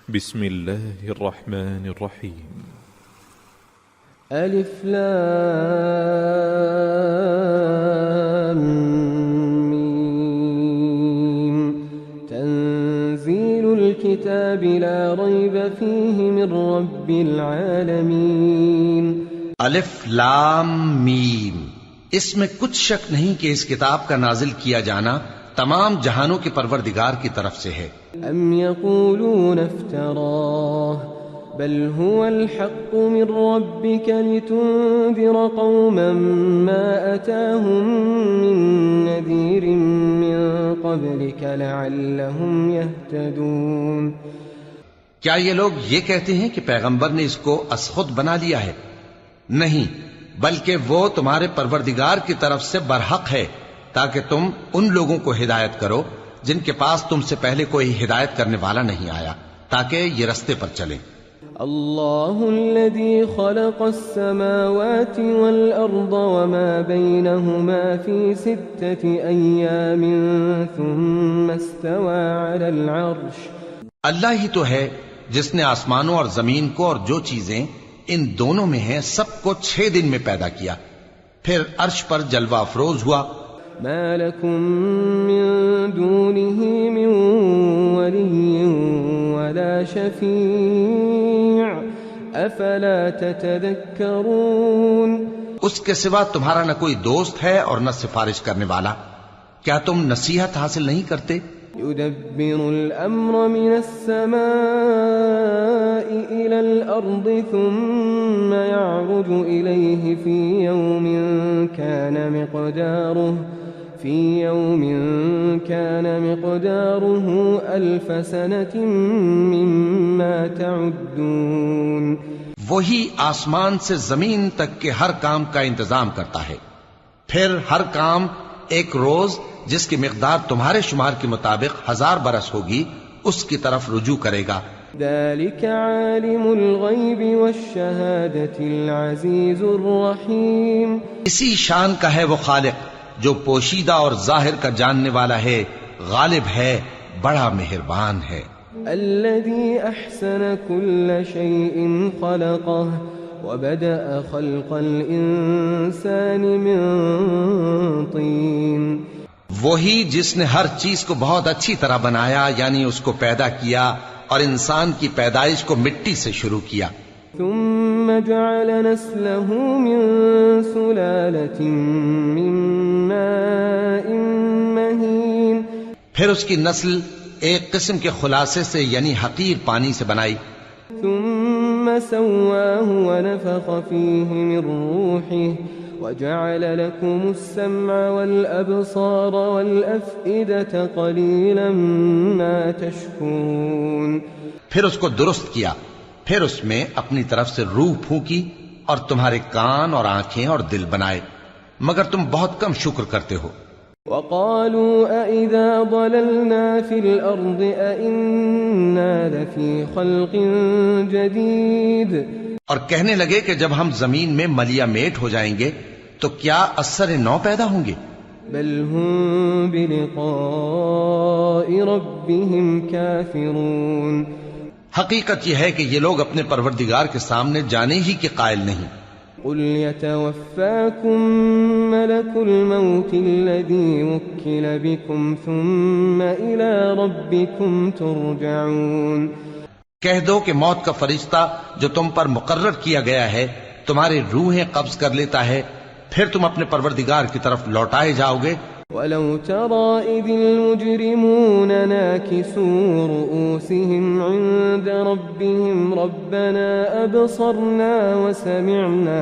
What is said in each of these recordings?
بسم الله الرحمن الرحيم. ألف لام ميم تنزيل الكتاب لا ريب فيه من رب العالمين. الف لام میم، اس میں کچھ شک نہیں کہ اس کتاب کا نازل کیا جانا تمام جہانوں کے پروردگار کی طرف سے ہے. أم يقولون افتراه بل هو الحق من ربك لتنذر قوما ما أتاهم من نذير من قبلك لعلهم يهتدون. کیا یہ لوگ یہ کہتے ہیں کہ پیغمبر نے اس کو از خود بنا لیا ہے؟ نہیں، بلکہ وہ تمہارے پروردگار کی طرف سے برحق ہے تاکہ تم ان لوگوں کو ہدایت کرو جن کے پاس تم سے پہلے کوئی ہدایت کرنے والا نہیں آیا، تاکہ یہ رستے پر چلیں. اللہ الذي خلق السماوات والأرض وما بينهما في 6 أيام ثم استوى على العرش. اللہ ہی تو ہے جس نے آسمانوں اور زمین کو اور جو چیزیں ان دونوں میں ہیں سب کو 6 دن میں پیدا کیا، پھر عرش پر جلوہ افروز ہوا. ما لكم من دونه من ولي ولا شفيع افلا تتذكرون. اس کے سوا تمہارا نہ کوئی دوست ہے اور نہ سفارش کرنے والا، کیا تم نصیحت حاصل نہیں کرتے؟ يدبر الأمر من السماء إلى الأرض ثم يعرج إليه في يوم كان مقداره 1000 سنة مما تعدون. وہی آسمان سے زمین تک کے ہر کام کا انتظام کرتا ہے، پھر ہر کام ایک روز جس کی مقدار تمہارے شمار کے مطابق 1000 برس ہوگی اس کی طرف رجوع کرے گا. ذلك عالم الغیب والشہادة العزیز الرحیم. اسی شان کا ہے وہ خالق جو پوشیدہ اور ظاہر کا جاننے والا ہے، غالب ہے، بڑا مہربان ہے. الذي احسن كل شيء خلقه وبدأ خلق الانسان من طين. وہی جس نے ہر چیز کو بہت اچھی طرح بنایا، یعنی اس کو پیدا کیا اور انسان کی پیدائش کو مٹی سے شروع کیا. ثم جعل نسله من سلالة من ماء مهين. پھر اس کی نسل ایک قسم کے خلاصے سے یعنی حقیر پانی سے بنائی. ثم سواه ونفخ فيه من روحه وجعل لكم السمع والأبصار والأفئدة قليلا ما تشكرون. پھر اس کو درست کیا، پھر اس میں اپنی طرف سے روح پھونکی اور تمہارے کان اور آنکھیں اور دل بنائے، مگر تم بہت کم شکر کرتے ہو. وقالوا أئذا ضللنا في الأرض أئنا لفي خلق جديد. اور کہنے لگے کہ جب ہم زمین میں ملیا میٹ ہو جائیں گے تو کیا اثر نو پیدا ہوں گے؟ بل هم بلقاء ربهم كافرون. حقیقت یہ ہے کہ یہ لوگ اپنے پروردگار کے سامنے جانے ہی کے قائل نہیں. قل يتوفاكم ملك الموت الذي وكل بكم ثم إلى ربكم ترجعون. کہہ دو کہ موت کا فرشتہ جو تم پر مقرر کیا گیا ہے تمہاری روحیں قبض کر لیتا ہے، پھر تم اپنے پروردگار کی طرف لوٹائے جاؤ گے. وَلَوْ تَرَى إِذِ الْمُجْرِمُونَ نَاكِسُو رُؤُوسِهِمْ عِندَ رَبِّهِمْ رَبَّنَا أَبْصَرْنَا وَسَمِعْنَا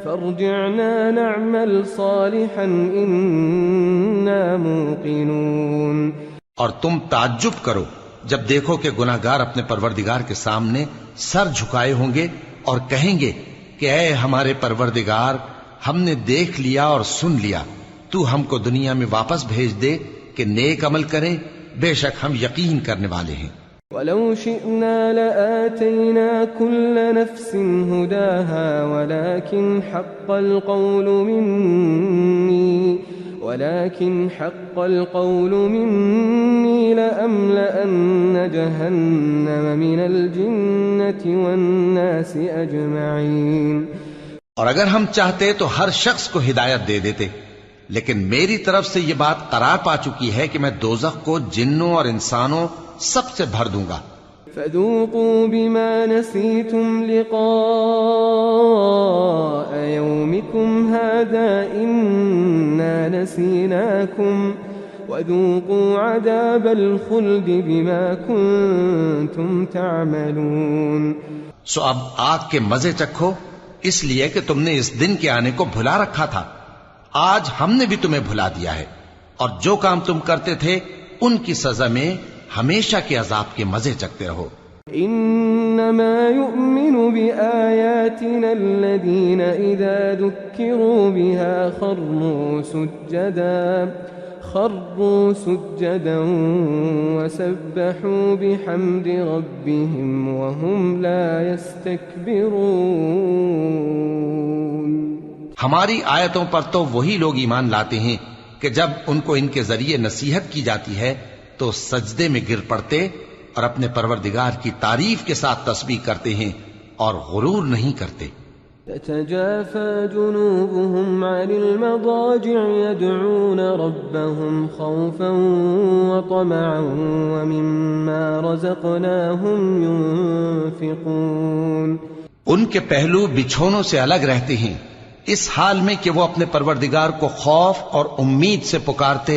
فَارْجِعْنَا نَعْمَلْ صَالِحًا إِنَّا مُوقِنُونَ. اور تم تعجب کرو جب دیکھو کہ گناہگار اپنے پروردگار کے سامنے سر جھکائے ہوں گے اور کہیں گے کہ اے ہمارے پروردگار، ہم نے دیکھ لیا اور سن لیا، تو ہم کو دنیا میں واپس بھیج دے کہ نیک عمل کریں، بے شک ہم یقین کرنے والے ہیں. وَلَوْ شِئْنَا لَآتَيْنَا كُلَّ نَفْسٍ هُدَاهَا وَلَكِنْ حَقَّ الْقَوْلُ مِنِّي ولكن حق القول مني لأملأن جهنم من الجنة والناس أجمعين. اور اگر ہم چاہتے تو ہر شخص کو ہدایت دے دیتے، لیکن میری طرف سے یہ بات قرار پا چکی ہے کہ میں دوزخ کو جنوں اور انسانوں سب سے بھر دوں گا. فذوقوا بما نسيتم لقاء يومكم هذا إنا نسيناكم وذوقوا عذاب الخلد بما كنتم تعملون. سو اب آگ کے مزے چکھو، اس لیے کہ تم نے اس دن کے آنے کو بھلا رکھا تھا. آج ہم نے بھی تمہیں بھلا دیا ہے، اور جو کام تم کرتے تھے ان کی سزا میں ہمیشہ کے عذاب کے مزے چکتے رہو. انما يؤمن بآياتنا الذين اذا ذكروا بها خروا سجدا وسبحوا بحمد ربهم وهم لا يستكبرون. ہماری آیتوں پر تو وہی لوگ ایمان لاتے ہیں کہ جب ان کو ان کے ذریعے نصیحت کی جاتی ہے تو سجدے میں گر پڑتے اور اپنے پروردگار کی تعریف کے ساتھ تسبیح کرتے ہیں اور غرور نہیں کرتے. تتجافى جنوبهم عن المضاجع يدعون ربهم خوفا وطمعا ومما رزقناهم ينفقون. ان کے پہلو بچھونوں سے الگ رہتے ہیں اس حال میں کہ وہ اپنے پروردگار کو خوف اور امید سے پکارتے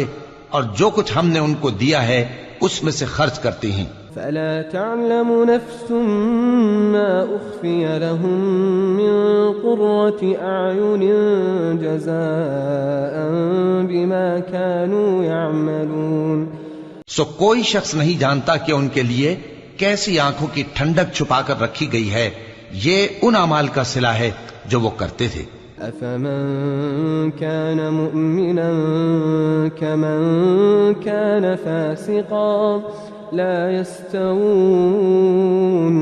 اور جو کچھ ہم نے ان کو دیا ہے اس میں سے خرچ کرتے ہیں. فلا تعلم نفس ما أخفي لهم من قرة أعين جزاء بما كانوا يعملون. سو کوئی شخص نہیں جانتا کہ ان کے لیے کیسی آنکھوں کی ٹھنڈک چھپا کر رکھی گئی ہے، یہ ان اعمال کا صلہ ہے جو وہ کرتے تھے. أفمن كان مؤمنا كمن كان فاسقا لا يستوون.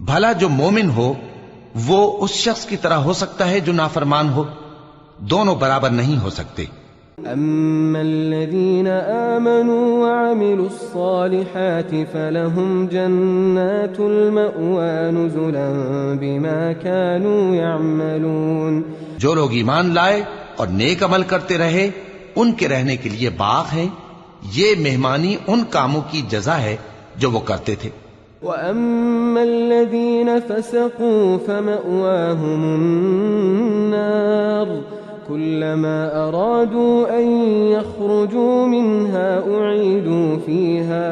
بھلا جو مومن ہو وہ اس شخص کی طرح ہو سکتا ہے جو نافرمان ہو؟ دونوں برابر نہیں ہو سکتے. أما الذين آمنوا وعملوا الصالحات فلهم جنات المأوى نزلا بما كانوا يعملون. جو لوگ ایمان لائے اور نیک عمل کرتے رہے ان کے رہنے کے لیے باغ ہیں، یہ مہمانی ان کاموں کی جزا ہے جو وہ کرتے تھے. وَأَمَّا الَّذِينَ فَسَقُوا فَمَأْوَاهُمُ النَّارُ كُلَّمَا أَرَادُوا أَن يَخْرُجُوا مِنْهَا أُعِيدُوا فِيهَا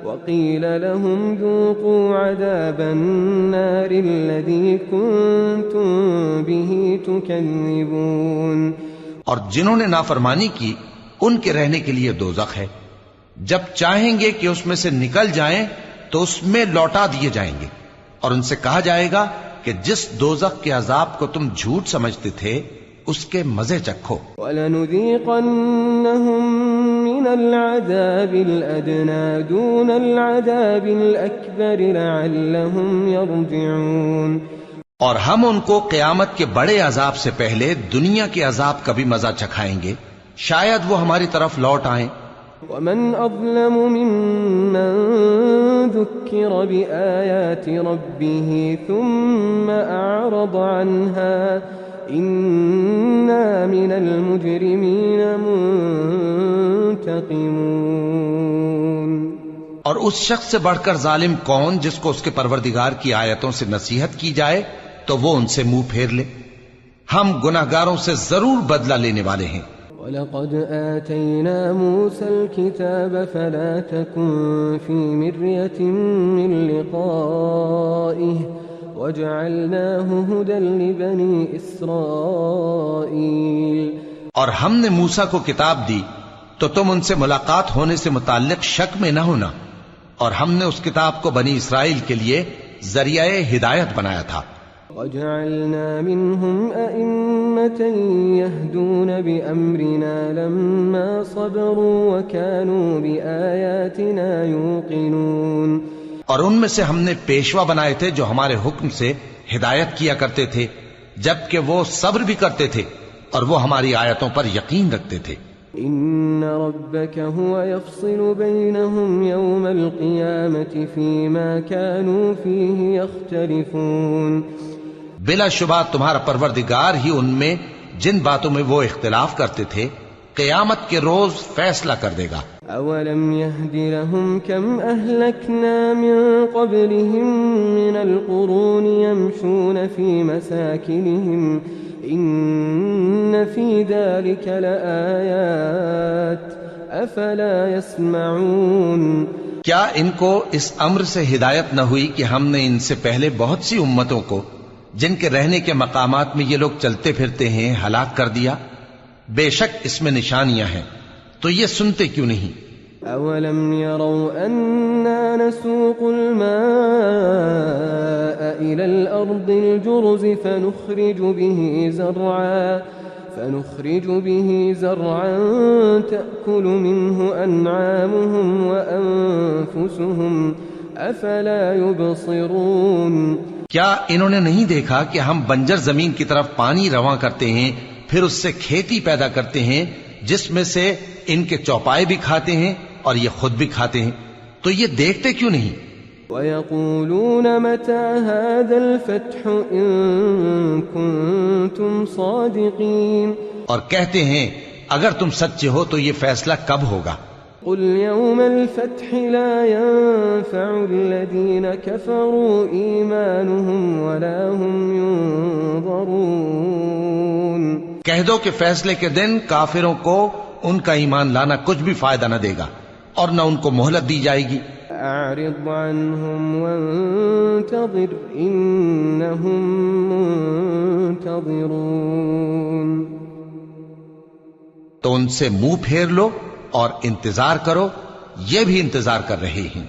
وَقِيلَ لَهُمْ ذُوقُوا عَذَابَ النَّارِ الَّذِي كُنتُم بِهِ تُكَذِّبُونَ. اور جنہوں نے نافرمانی کی ان کے رہنے کے لیے دوزخ ہے، جب چاہیں گے کہ اس میں سے نکل جائیں تو اس میں لوٹا دیے جائیں گے، اور ان سے کہا جائے گا کہ جس دوزخ کے عذاب کو تم جھوٹ سمجھتے تھے اس کے مزے چکھو. وَلَنُذِيقَنَّهُم مِّنَ الْعَذَابِ الْأَدْنَىٰ دُونَ الْعَذَابِ الْأَكْبَرِ لَعَلَّهُمْ يَرْجِعُونَ. اور ہم ان کو قیامت کے بڑے عذاب سے پہلے دنیا کے عذاب کا بھی مزہ چکھائیں گے، شاید وہ ہماری طرف لوٹ آئیں. وَمَنْ أَظْلَمُ مِمَّنْ ذُكِّرَ بِآيَاتِ رَبِّهِ ثُمَّ أَعْرَضَ عَنْهَا إِنَّا مِنَ الْمُجْرِمِينَ مُنْتَقِمُونَ. اور اس شخص سے بڑھ کر ظالم کون جس کو اس کے پروردگار کی آیتوں سے نصیحت کی جائے تو وہ ان سے منہ پھیر لے. ہم گناہگاروں سے ضرور بدلہ لینے والے ہیں. وَلَقَدْ آتَيْنَا مُوسَى الْكِتَابَ فَلَا تَكُنْ فِي مِرْيَةٍ مِّن لِقَائِهِ وَجَعَلْنَاهُ هُدًى لِبَنِي إِسْرَائِيلَ. اور ہم نے موسیٰ کو کتاب دی تو تم ان سے ملاقات ہونے سے متعلق شک میں نہ ہونا، اور ہم نے اس کتاب کو بنی اسرائیل کے لیے ذریعہ ہدایت بنایا تھا. وَجَعَلْنَا مِنْهُمْ أَئِمَّةً يَهْدُونَ بِأَمْرِنَا لَمَّا صَبَرُوا وَكَانُوا بِآيَاتِنَا يُوقِنُونَ. اور ان میں سے ہم نے پیشوا بنائے تھے جو ہمارے حکم سے ہدایت کیا کرتے تھے، جبکہ وہ صبر بھی کرتے تھے اور وہ ہماری آیتوں پر یقین رکھتے تھے. إن ربك هو يفصل بينهم يوم القيامة فيما كانوا فيه يختلفون. بلا شبہ تمہارا پروردگار ہی ان میں جن باتوں میں وہ اختلاف کرتے تھے قیامت کے روز فیصلہ کر دے گا. أولم يهد لهم كم أهلكنا من قبلهم من القرون يمشون في مساكنهم إن في ذلك لآيات أفلا يسمعون. کیا ان کو اس امر سے ہدایت نہ ہوئی کہ ہم نے ان سے پہلے بہت سی امتوں کو جن کے رہنے کے مقامات میں یہ لوگ چلتے پھرتے ہیں ہلاک کر دیا؟ بے شک اس میں نشانیاں ہیں، تو یہ سنتے کیوں نہیں؟ أولم يروا أنا نسوق الماء إلى الأرض الجرز فنخرج به زرعا تأكل منه أنعامهم وأنفسهم أفلا يبصرون. کیا انہوں نے نہیں دیکھا کہ ہم بنجر زمین کی طرف پانی رواں کرتے ہیں، پھر اس سے کھیتی پیدا کرتے ہیں جس میں سے ان کے چوپائے بھی کھاتے ہیں اور یہ خود بھی کھاتے ہیں، تو یہ دیکھتے کیوں نہیں؟ وَيَقُولُونَ مَتَى هَذَا الْفَتْحُ إِن كُنتُمْ صَادِقِينَ. اور کہتے ہیں اگر تم سچے ہو تو یہ فیصلہ کب ہوگا؟ قُلْ يَوْمَ الْفَتْحِ لَا يَنفَعُ الَّذِينَ كَفَرُوا إِيمَانُهُمْ وَلَا هُمْ يُنظَرُونَ. کہہ دو کہ فیصلے کے دن کافروں کو ان کا ایمان لانا کچھ بھی فائدہ نہ دے گا اور نہ ان کو مہلت دی جائے گی. أعرض عنهم وانتظر إنهم منتظرون. تو ان سے منہ پھیر لو اور انتظار کرو، یہ بھی انتظار کر رہے ہیں.